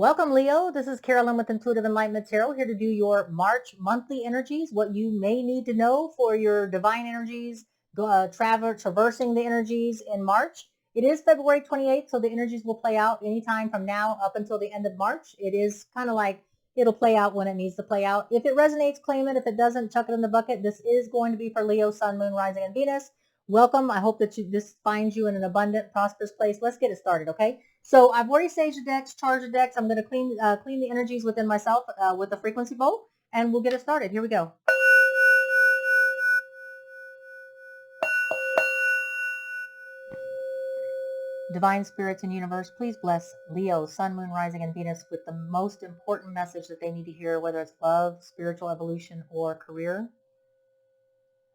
Welcome, Leo. This is Carolyn with Intuitive Enlightenment Tarot, here to do your March monthly energies, what you may need to know for your divine energies, traversing the energies in March. It is February 28th, so the energies will play out anytime from now up until the end of March. It is kind of like it'll play out when it needs to play out. If it resonates, claim it. If it doesn't, chuck it in the bucket. This is going to be for Leo, Sun, Moon, Rising, and Venus. Welcome. I hope that this finds you in an abundant, prosperous place. Let's get it started, okay? So I've already saged the decks, charged the decks. I'm going to clean the energies within myself with a frequency bowl, and we'll get it started. Here we go. Divine spirits and universe, please bless Leo, Sun, Moon, Rising, and Venus with the most important message that they need to hear, whether it's love, spiritual evolution, or career.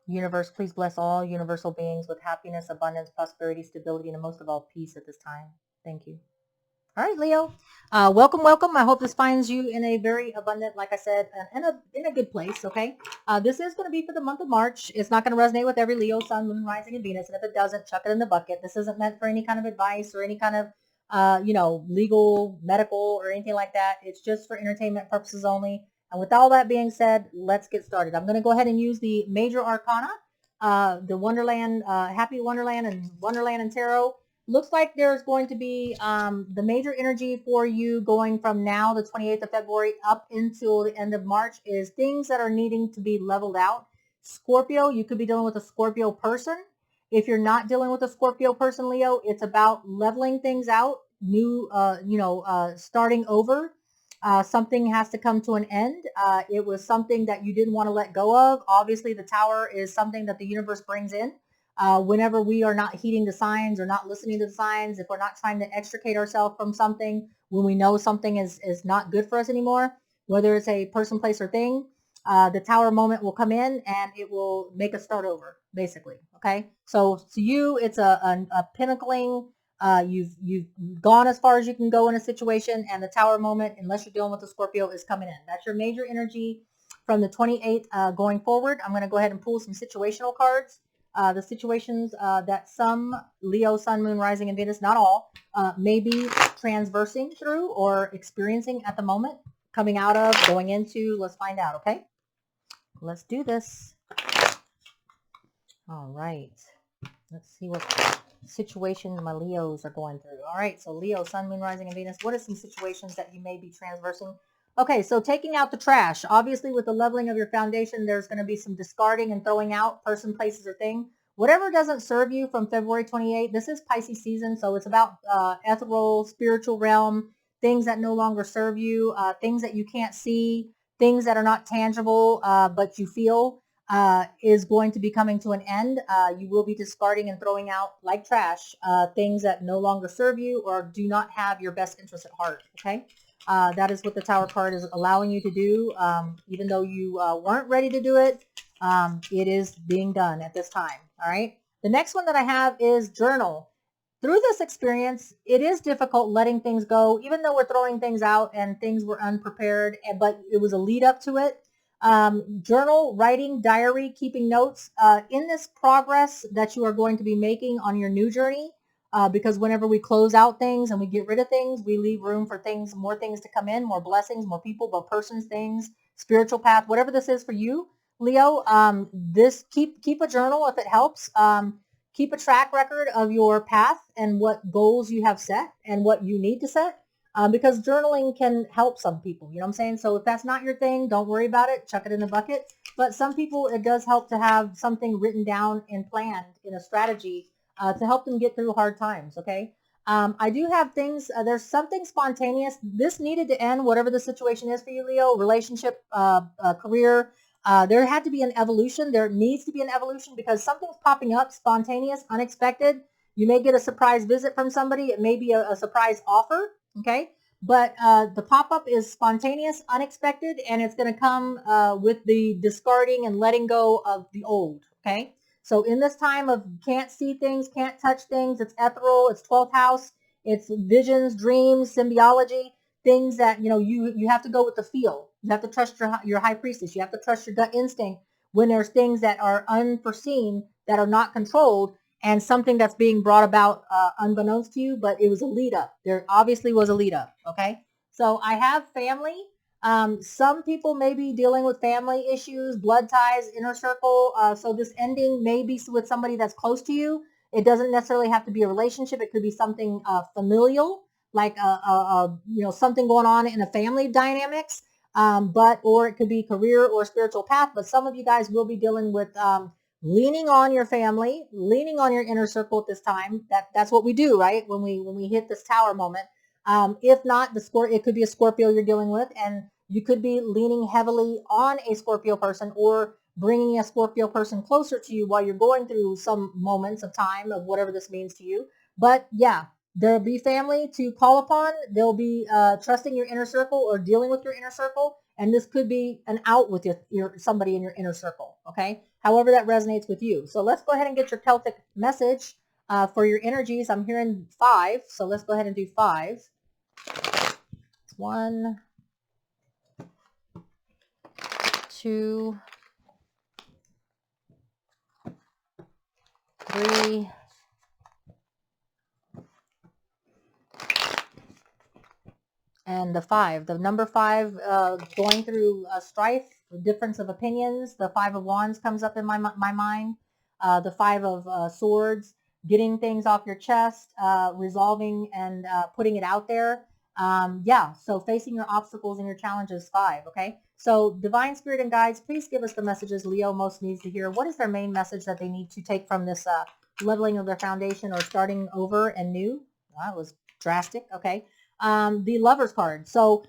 Universe, please bless all universal beings with happiness, abundance, prosperity, stability, and most of all, peace at this time. Thank you. All right, Leo. Welcome, welcome. I hope this finds you in a very abundant, like I said, in a good place, okay? This is going to be for the month of March. It's not going to resonate with every Leo, Sun, Moon, Rising, and Venus. And if it doesn't, chuck it in the bucket. This isn't meant for any kind of advice or any kind of, legal, medical, or anything like that. It's just for entertainment purposes only. And with all that being said, let's get started. I'm going to go ahead and use the major arcana, the Wonderland, Happy Wonderland and Tarot. Looks like there's going to be the major energy for you going from now, the 28th of February, up until the end of March is things that are needing to be leveled out. Scorpio, you could be dealing with a Scorpio person. If you're not dealing with a Scorpio person, Leo, it's about leveling things out, starting over. Something has to come to an end. It was something that you didn't want to let go of. Obviously, the Tower is something that the universe brings in. Whenever we are not heeding the signs or not listening to the signs, if we're not trying to extricate ourselves from something, when we know something is not good for us anymore, whether it's a person, place, or thing, the Tower moment will come in and it will make us start over, basically. Okay, so to you, it's a pinnacling. You've gone as far as you can go in a situation, and the Tower moment, unless you're dealing with the Scorpio, is coming in. That's your major energy from the 28th going forward. I'm going to go ahead and pull some situational cards. The situations that some Leo, Sun, Moon, Rising, and Venus, not all, may be transversing through or experiencing at the moment, coming out of, going into. Let's find out, okay? Let's do this. All right. Let's see what situations my Leos are going through. All right, so Leo, Sun, Moon, Rising, and Venus, what are some situations that you may be transversing? Okay, so taking out the trash. Obviously, with the leveling of your foundation, there's going to be some discarding and throwing out person, places, or thing. Whatever doesn't serve you from February 28th, this is Pisces season, so it's about ethereal, spiritual realm, things that no longer serve you, things that you can't see, things that are not tangible, but you feel is going to be coming to an end. You will be discarding and throwing out, like trash, things that no longer serve you or do not have your best interest at heart, okay? That is what the Tower card is allowing you to do. Even though you weren't ready to do it, it is being done at this time. All right. The next one that I have is journal. Through this experience, it is difficult letting things go, even though we're throwing things out and things were unprepared, but it was a lead up to it. Journal, writing, diary, keeping notes in this progress that you are going to be making on your new journey. Because whenever we close out things and we get rid of things, we leave room for things, more things to come in, more blessings, more people, more persons, things, spiritual path, whatever this is for you, Leo. This keep a journal if it helps. Keep a track record of your path and what goals you have set and what you need to set. Because journaling can help some people, you know what I'm saying? So if that's not your thing, don't worry about it. Chuck it in the bucket. But some people, it does help to have something written down and planned in a strategy to help them get through hard times, okay? I do have things, there's something spontaneous. This needed to end, whatever the situation is for you, Leo, relationship, career. There had to be an evolution. There needs to be an evolution because something's popping up, spontaneous, unexpected. You may get a surprise visit from somebody. It may be a surprise offer, okay? But the pop-up is spontaneous, unexpected, and it's going to come with the discarding and letting go of the old, okay? So in this time of can't see things, can't touch things, it's ethereal, it's 12th house, it's visions, dreams, symbiology, things that, you have to go with the feel. You have to trust your high priestess. You have to trust your gut instinct when there's things that are unforeseen, that are not controlled, and something that's being brought about unbeknownst to you, but it was a lead up. There obviously was a lead up, okay? So I have family. Some people may be dealing with family issues, blood ties, inner circle. So this ending may be with somebody that's close to you. It doesn't necessarily have to be a relationship. It could be something familial, like something going on in a family dynamics. Or it could be career or spiritual path. But some of you guys will be dealing with leaning on your family, leaning on your inner circle at this time. That's what we do, right? When we hit this tower moment. If not, it could be a Scorpio you're dealing with, and you could be leaning heavily on a Scorpio person or bringing a Scorpio person closer to you while you're going through some moments of time of whatever this means to you. But yeah, there'll be family to call upon. There'll be trusting your inner circle or dealing with your inner circle. And this could be an out with somebody in your inner circle, okay? However that resonates with you. So let's go ahead and get your Celtic message for your energies. I'm hearing 5, so let's go ahead and do 5. 1, 2, 3, and the 5. The number 5, going through strife, difference of opinions. The 5 of Wands comes up in my mind. The 5 of Swords, getting things off your chest, resolving and putting it out there. So facing your obstacles and your challenges, 5, okay? So divine spirit and guides, please give us the messages Leo most needs to hear. What is their main message that they need to take from this leveling of their foundation or starting over and new? That was drastic, okay? The Lover's card. So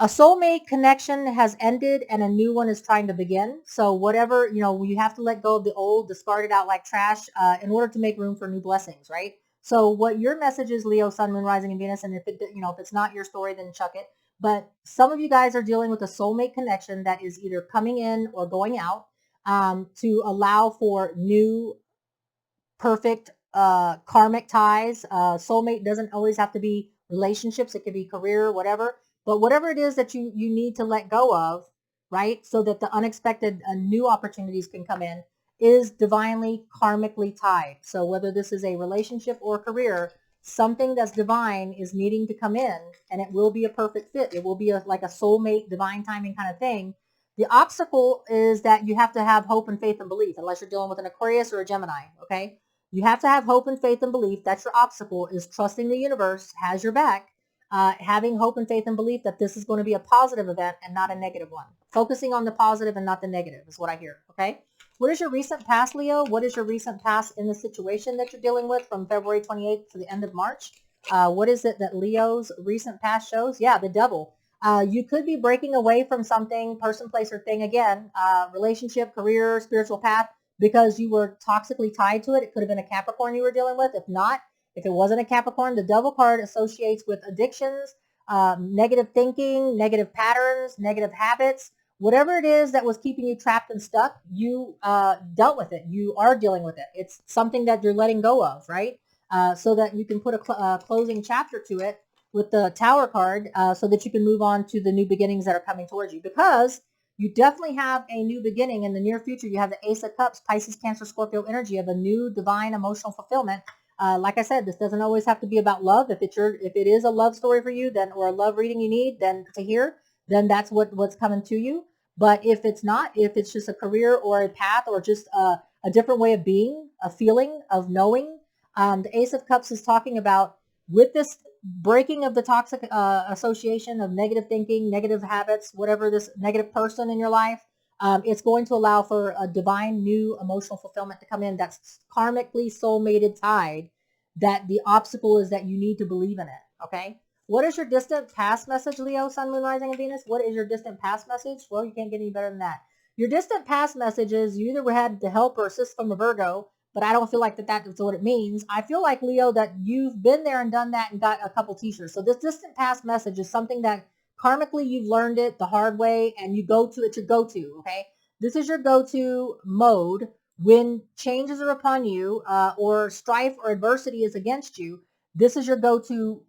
a soulmate connection has ended and a new one is trying to begin. So whatever, you have to let go of the old, discard it out like trash in order to make room for new blessings, right? So what your message is, Leo, Sun, Moon, Rising, and Venus, and if it's not your story, then chuck it. But some of you guys are dealing with a soulmate connection that is either coming in or going out to allow for new perfect karmic ties. Soulmate doesn't always have to be relationships. It could be career, whatever. But whatever it is that you need to let go of, right, so that the unexpected new opportunities can come in, is divinely karmically tied. So whether this is a relationship or a career, something that's divine is needing to come in, and it will be a perfect fit. It will be like a soulmate, divine timing kind of thing. The obstacle is that you have to have hope and faith and belief, unless you're dealing with an Aquarius or a Gemini, okay? You have to have hope and faith and belief. That's your obstacle, is trusting the universe has your back, having hope and faith and belief that this is going to be a positive event and not a negative one. Focusing on the positive and not the negative is what I hear, okay? What is your recent past, Leo? What is your recent past in the situation that you're dealing with from February 28th to the end of March? What is it that Leo's recent past shows? Yeah, the Devil. You could be breaking away from something, person, place, or thing again, relationship, career, spiritual path, because you were toxically tied to it. It could have been a Capricorn you were dealing with. If not, if it wasn't a Capricorn, the Devil card associates with addictions, negative thinking, negative patterns, negative habits. Whatever it is that was keeping you trapped and stuck, you dealt with it. You are dealing with it. It's something that you're letting go of, right? So that you can put a closing chapter to it with the Tower card so that you can move on to the new beginnings that are coming towards you. Because you definitely have a new beginning in the near future. You have the Ace of Cups, Pisces, Cancer, Scorpio energy of a new divine emotional fulfillment. Like I said, this doesn't always have to be about love. If it is a love story for you, then, or a love reading you need, then to hear, then that's what's coming to you. But if it's not, if it's just a career or a path or just a different way of being, a feeling of knowing, the Ace of Cups is talking about, with this breaking of the toxic association of negative thinking, negative habits, whatever this negative person in your life, it's going to allow for a divine new emotional fulfillment to come in that's karmically soulmated tied, that the obstacle is that you need to believe in it, okay? What is your distant past message, Leo, Sun, Moon, Rising, and Venus? What is your distant past message? Well, you can't get any better than that. Your distant past message is you either had to help or assist from a Virgo, but I don't feel like that's what it means. I feel like, Leo, that you've been there and done that and got a couple t-shirts. So this distant past message is something that karmically you've learned it the hard way and you go to, it's your go-to, okay? This is your go-to mode when changes are upon you or strife or adversity is against you. This is your go-to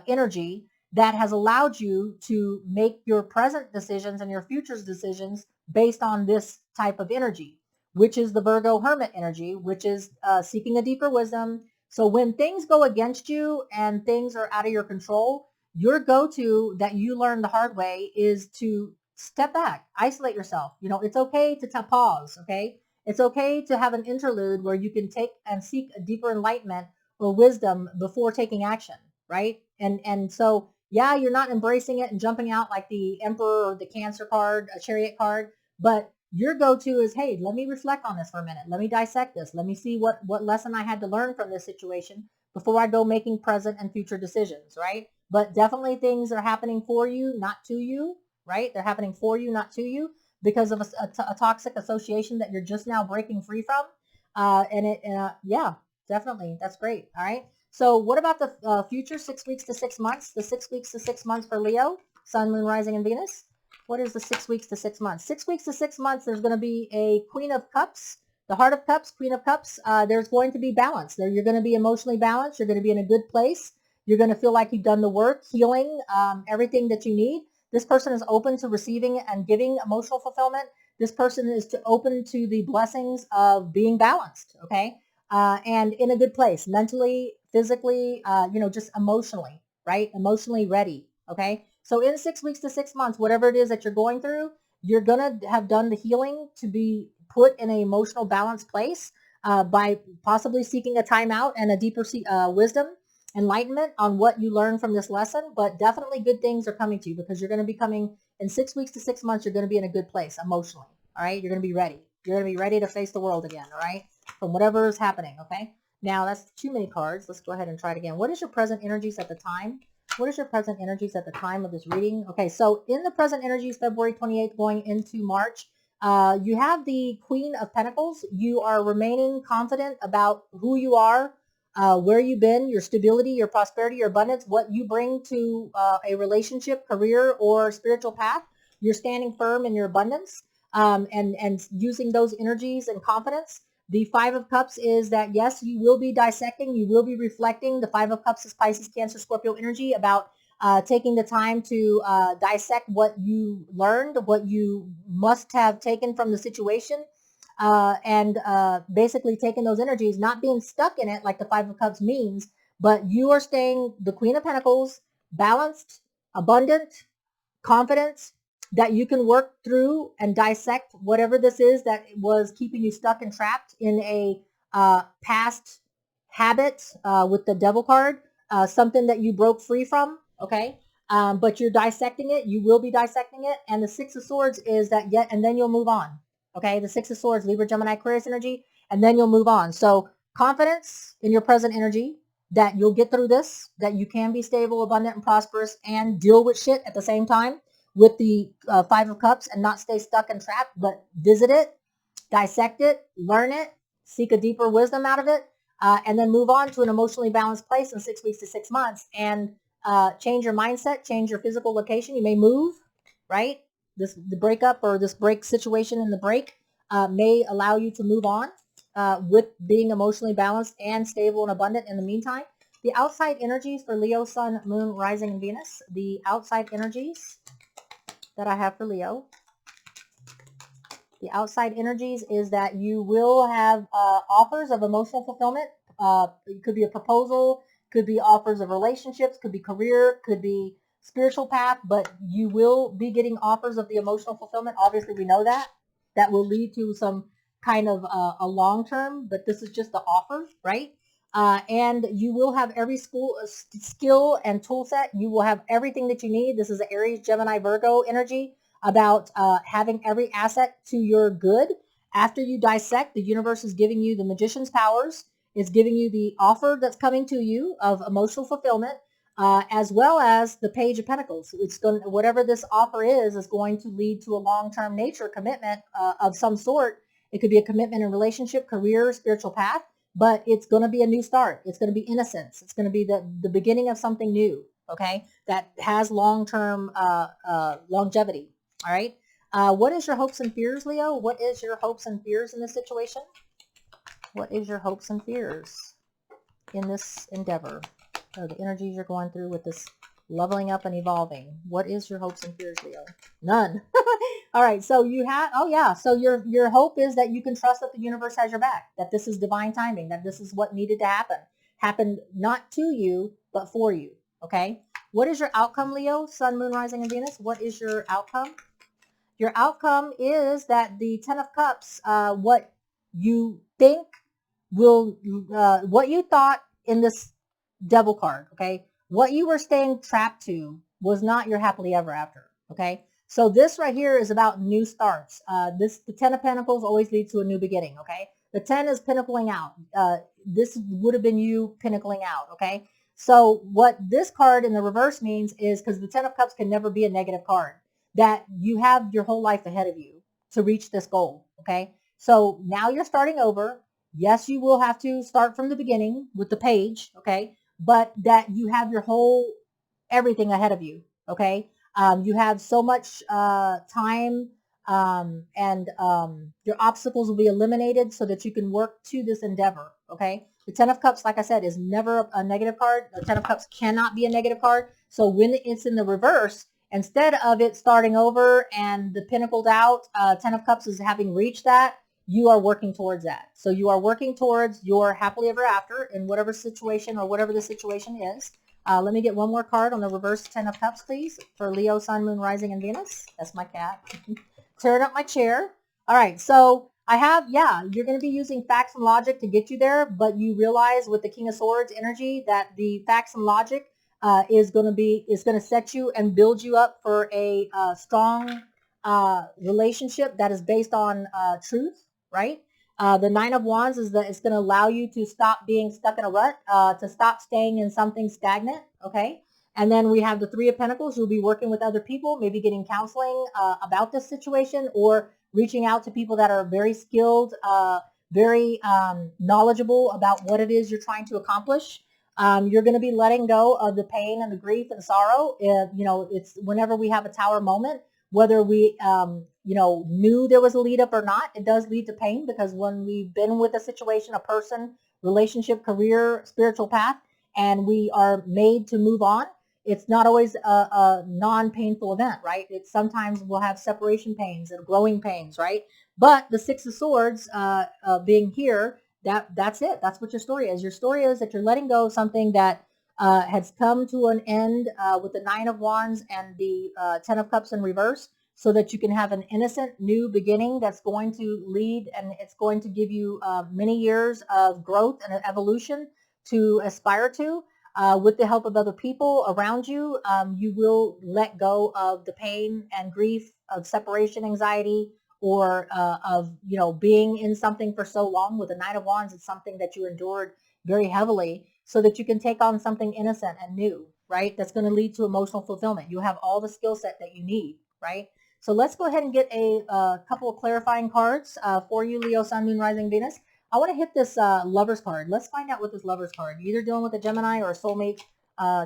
energy that has allowed you to make your present decisions and your future's decisions based on this type of energy, which is the Virgo Hermit energy, which is seeking a deeper wisdom. So when things go against you and things are out of your control, your go-to that you learned the hard way is to step back, isolate yourself. You know, it's okay to pause, okay? It's okay to have an interlude where you can take and seek a deeper enlightenment or wisdom before taking action, right? And so, yeah, you're not embracing it and jumping out like the Emperor or the Cancer card, a Chariot card, but your go-to is, hey, let me reflect on this for a minute. Let me dissect this. Let me see what lesson I had to learn from this situation before I go making present and future decisions, right? But definitely things are happening for you, not to you, right? They're happening for you, not to you, because of a toxic association that you're just now breaking free from. Yeah, definitely. That's great. All right. So what about the future 6 weeks to 6 months? The 6 weeks to 6 months for Leo, Sun, Moon, Rising, and Venus. What is the 6 weeks to 6 months? 6 weeks to 6 months, there's going to be a Queen of Cups, the Heart of Cups, Queen of Cups. There's going to be balance. There, you're going to be emotionally balanced. You're going to be in a good place. You're going to feel like you've done the work, healing, everything that you need. This person is open to receiving and giving emotional fulfillment. This person is open to the blessings of being balanced, okay? And in a good place, mentally, physically, just emotionally, right? Emotionally ready, okay? So in 6 weeks to 6 months, whatever it is that you're going through, you're going to have done the healing to be put in an emotional balanced place by possibly seeking a timeout and a deeper wisdom, enlightenment on what you learned from this lesson. But definitely good things are coming to you because you're going to be coming in 6 weeks to 6 months. You're going to be in a good place emotionally. All right. You're going to be ready. You're going to be ready to face the world again. All right. From whatever is happening. Okay. Now that's too many cards. Let's go ahead and try it again. What is your present energies at the time? What is your present energies at the time of this reading? Okay, so in the present energies, February 28th going into March, you have the Queen of Pentacles. You are remaining confident about who you are, where you've been, your stability, your prosperity, your abundance, what you bring to a relationship, career, or spiritual path. You're standing firm in your abundance and using those energies and confidence. The Five of Cups is that, yes, you will be dissecting, you will be reflecting. The Five of Cups is Pisces, Cancer, Scorpio energy about taking the time to dissect what you learned, what you must have taken from the situation, and basically taking those energies, not being stuck in it like the Five of Cups means, but you are staying the Queen of Pentacles, balanced, abundant, confidence, that you can work through and dissect whatever this is that was keeping you stuck and trapped in a past habit with the Devil card, something that you broke free from, okay? But you're dissecting it. You will be dissecting it. And the Six of Swords is that and then you'll move on, okay? The Six of Swords, Libra, Gemini, Aquarius energy, and then you'll move on. So confidence in your present energy, that you'll get through this, that you can be stable, abundant, and prosperous, and deal with shit at the same time with the Five of Cups and not stay stuck and trapped, but visit it, dissect it, learn it, seek a deeper wisdom out of it, and then move on to an emotionally balanced place in 6 weeks to 6 months and change your mindset, change your physical location. You may move, right? The breakup or this break situation in the break may allow you to move on with being emotionally balanced and stable and abundant in the meantime. The outside energies for Leo, Sun, Moon, Rising, and Venus. The outside energies that I have for Leo. The outside energies is that you will have offers of emotional fulfillment. It could be a proposal, could be offers of relationships, could be career, could be spiritual path, but you will be getting offers of the emotional fulfillment. Obviously, we know that. That will lead to some kind of a long term, but this is just the offer, right? And you will have every skill and tool set. You will have everything that you need. This is the Aries, Gemini, Virgo energy about having every asset to your good. After you dissect, the universe is giving you the magician's powers. It's giving you the offer that's coming to you of emotional fulfillment, as well as the Page of Pentacles. It's going, whatever this offer is going to lead to a long-term nature commitment of some sort. It could be a commitment in relationship, career, spiritual path, but it's going to be a new start. It's going to be innocence. It's going to be the beginning of something new, okay, that has long-term longevity. All right. What is your hopes and fears, Leo? What is your hopes and fears in this situation? What is your hopes and fears in this endeavor? Or the energies you're going through with this leveling up and evolving. What is your hopes and fears, Leo? None. All right. So you have, oh yeah. So your hope is that you can trust that the universe has your back, that this is divine timing, that this is what needed to happen. Happened not to you, but for you. Okay. What is your outcome, Leo? Sun, Moon, Rising, and Venus. What is your outcome? Your outcome is that the Ten of Cups, what you think will, what you thought in this Devil card, okay? What you were staying trapped to was not your happily ever after, okay? So this right here is about new starts. The Ten of Pentacles always leads to a new beginning, okay? The 10 is pinnacling out. This would have been you pinnacling out, okay? So what this card in the reverse means is, because the Ten of Cups can never be a negative card, that you have your whole life ahead of you to reach this goal, okay? So now you're starting over. Yes, you will have to start from the beginning with the page, okay? But that you have your whole everything ahead of you, okay? You have so much time, and your obstacles will be eliminated so that you can work to this endeavor, okay? The Ten of Cups, like I said, is never a negative card. The Ten of Cups cannot be a negative card. So when it's in the reverse, instead of it starting over and the pinnacled out, Ten of Cups is having reached that, you are working towards that. So you are working towards your happily ever after in whatever situation or whatever the situation is. Let me get one more card on the reverse Ten of Cups, please, for Leo, Sun, Moon, Rising, and Venus. That's my cat. Turn up my chair. All right, so I have, yeah, you're going to be using facts and logic to get you there, but you realize with the King of Swords energy that the facts and logic is going to set you and build you up for a strong relationship that is based on truth, right? The Nine of Wands is that it's going to allow you to stop being stuck in a rut, to stop staying in something stagnant, okay? And then we have the Three of Pentacles. You'll be working with other people, maybe getting counseling about this situation, or reaching out to people that are very skilled, very knowledgeable about what it is you're trying to accomplish. You're going to be letting go of the pain and the grief and sorrow. It's whenever we have a tower moment, whether we, knew there was a lead up or not, it does lead to pain, because when we've been with a situation, a person, relationship, career, spiritual path, and we are made to move on, it's not always a non-painful event, right? It's sometimes we'll have separation pains and growing pains, right? But the Six of Swords being here, that's it. That's what your story is. Your story is that you're letting go of something that has come to an end with the Nine of Wands and the Ten of Cups in reverse, so that you can have an innocent new beginning that's going to lead, and it's going to give you many years of growth and evolution to aspire to. With the help of other people around you, you will let go of the pain and grief of separation anxiety, or of being in something for so long. With the Nine of Wands, it's something that you endured very heavily, so that you can take on something innocent and new, right? That's going to lead to emotional fulfillment. You have all the skill set that you need, right? So let's go ahead and get a couple of clarifying cards for you, Leo, Sun, Moon, Rising, Venus. I want to hit this Lover's card. Let's find out what this Lover's card. You're either dealing with a Gemini or a soulmate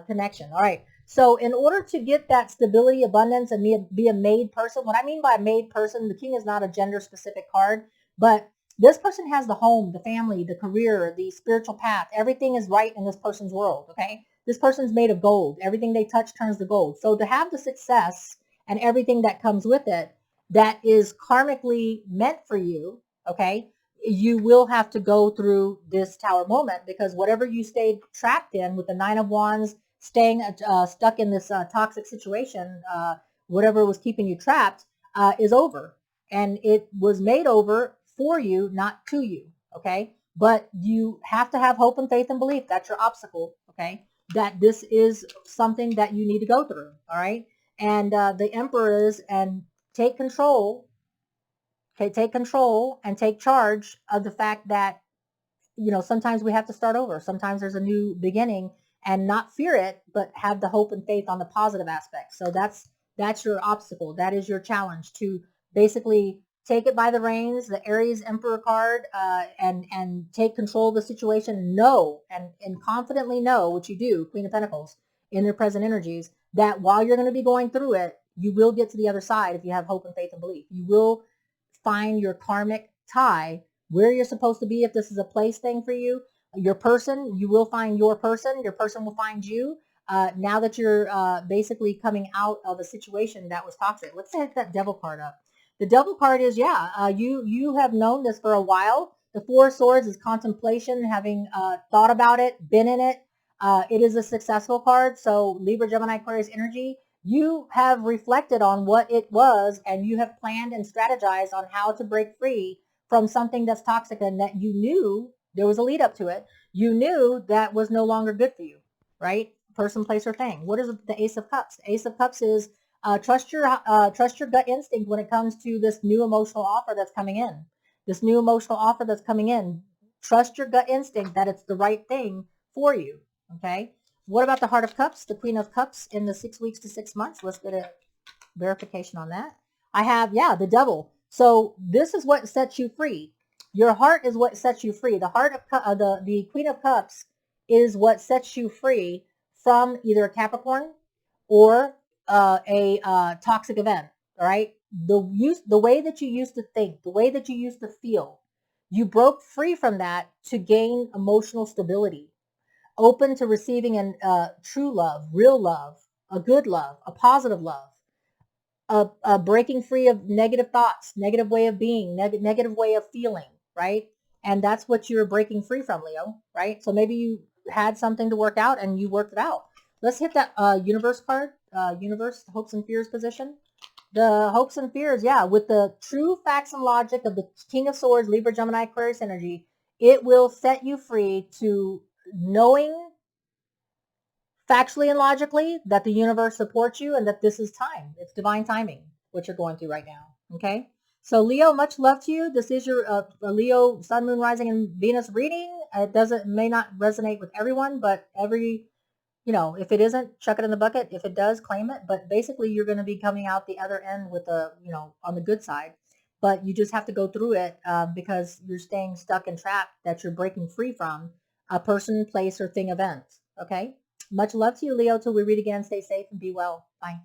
connection. All right. So in order to get that stability, abundance, and be a made person, what I mean by a made person, the King is not a gender-specific card, but this person has the home, the family, the career, the spiritual path. Everything is right in this person's world, okay? This person's made of gold. Everything they touch turns to gold. So to have the success and everything that comes with it that is karmically meant for you, okay, you will have to go through this tower moment, because whatever you stayed trapped in with the Nine of Wands, staying stuck in this toxic situation, whatever was keeping you trapped, is over. And it was made over for you, not to you, okay? But you have to have hope and faith and belief. That's your obstacle, okay? That this is something that you need to go through, all right? And the Emperor is, and take control. Okay, take control and take charge of the fact that, sometimes we have to start over. Sometimes there's a new beginning, and not fear it, but have the hope and faith on the positive aspect. So that's your obstacle. That is your challenge, to basically take it by the reins, the Aries Emperor card, and take control of the situation. Know and confidently know, which you do, Queen of Pentacles, in their present energies, that while you're going to be going through it, you will get to the other side if you have hope and faith and belief. You will find your karmic tie where you're supposed to be. If this is a place thing for you, your person, you will find your person will find you, now that you're basically coming out of a situation that was toxic. Let's hit that Devil card up. The Devil card is, you have known this for a while. The Four of Swords is contemplation, having thought about it, been in it, It is a successful card. So Libra, Gemini, Aquarius energy, you have reflected on what it was and you have planned and strategized on how to break free from something that's toxic and that you knew there was a lead up to it. You knew that was no longer good for you, right? Person, place, or thing. What is the Ace of Cups? The Ace of Cups is trust your gut instinct when it comes to this new emotional offer that's coming in. This new emotional offer that's coming in. Trust your gut instinct that it's the right thing for you. Okay. What about the Heart of Cups, the Queen of Cups in the 6 weeks to 6 months? Let's get a verification on that. I have, yeah, the Devil. So this is what sets you free. Your heart is what sets you free. The heart of the Queen of Cups is what sets you free from either a Capricorn or a toxic event. All right. The way that you used to think, the way that you used to feel, you broke free from that to gain emotional stability, open to receiving an true love, real love, a good love, a positive love, a breaking free of negative thoughts, negative way of being, negative way of feeling, right? And that's what you're breaking free from, Leo, right? So maybe you had something to work out and you worked it out. Let's hit that universe card, universe, hopes and fears position. The hopes and fears, yeah, with the true facts and logic of the King of Swords, Libra, Gemini, Aquarius energy, it will set you free to knowing factually and logically that the universe supports you and that this is time. It's divine timing, what you're going through right now. Okay. So Leo, much love to you. This is your Leo Sun, Moon, Rising, and Venus reading. It may not resonate with everyone, but if it isn't, chuck it in the bucket. If it does, claim it. But basically, you're going to be coming out the other end with on the good side. But you just have to go through it because you're staying stuck and trapped that you're breaking free from a person, place, or thing, event. Okay. Much love to you, Leo. Till we read again. Stay safe and be well. Bye.